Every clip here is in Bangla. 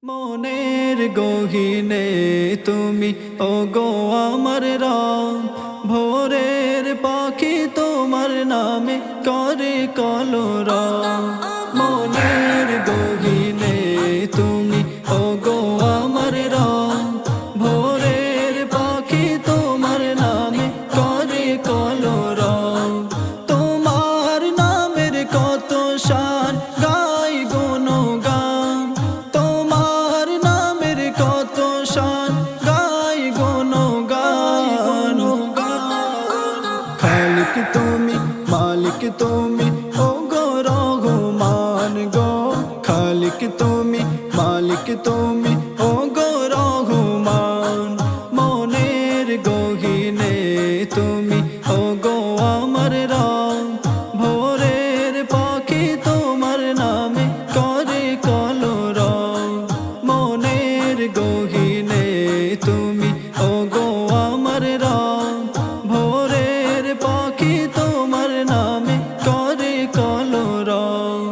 মনের গহীনে তুমি ওগো আমার রাম, ভোরের পাখি তোমার নামে করে কলরব। মনের গহীনে তুমি ওগো আমার রাম, ভোরের পাখি তোমার নামে করে কলরব। তোমার নামের কত শান গাই গুণগান, তোমার নামের কত শান গাই গুণগান। খালিক তুমি মালিক তুমি ওগো রহমান গো, খালিক তুমি মালিক তুমি ওগো রহমান। মনের গহীনে তুমি ওগো আমার রাম, ভোরের পাখি তোমার নামে করে কলরব। মনের গহীনে তুমি ওগো আমার রাম, ভোরের পাখি তোমার নামে করে কলরব।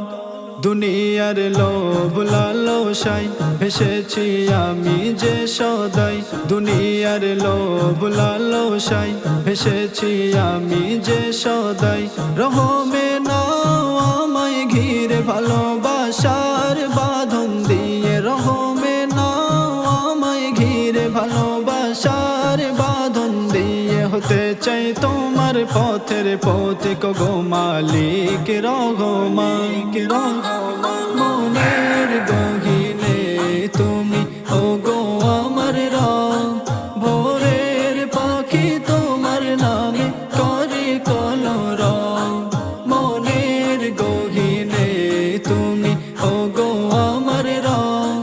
দুনিয়ার লোভ লালসায় ভেসেছি আমি যে সদাই, দুনিয়ার লোভ লালসায় ভেসেছি আমি যে সদাই। রহমে নাও আমায় ঘিরে ভালোবাসার বাঁধন দিয়ে, রহমে নাও আমায় ঘিরে ভালোবাসার বাঁধন দিয়ে। হতে চাই তোমার পথের পথিক গো মালিক রহমান। মনের গহীনে তুমি ওগো আমার রাম, ভোরের পাখি তোমার নামে করে কলরব। মনের গহীনে তুমি ওগো আমার রাম,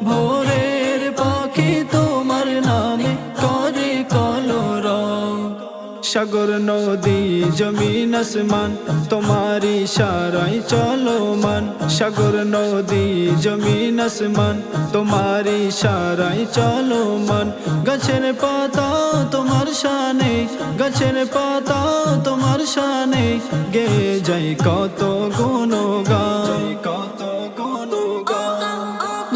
ভোরের পাখি তোমার নামে করে কলরব। সাগর নদী জমিন আসমান তোমারি ইশারায় চলমান, সাগর নদী জমিন আসমান তোমারি ইশারায় চলমান। গাছের পাতা তোমার শানে, গাছের পাতা তোমার শানে গে যাই কত গুণগান, কত গুণগান।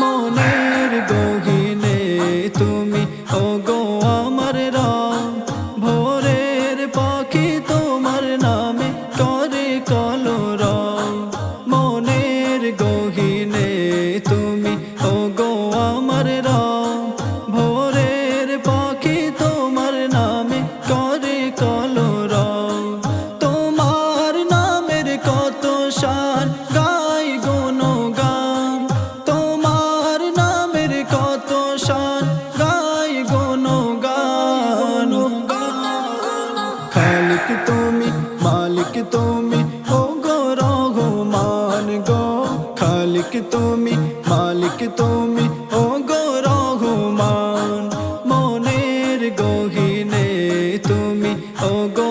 মনের গহীনে তুমি ওগো আমার রাম, ভোরের পাখি তোমার নামে করে কলরব। মনের গহীনে তুমি ওগো আমার রাম, ভোরের পাখি তোমার নামে করে কলরব। তোমার নামের কত শান গাই গুণগান, তোমার নামের কত শান গাই গুণগান। খালিক তুমি মালিক তুমি ওগো রহমান গো, খালিক তুমি মালিক তুমি ওগো রহমান। মনের গহীনে তুমি ওগো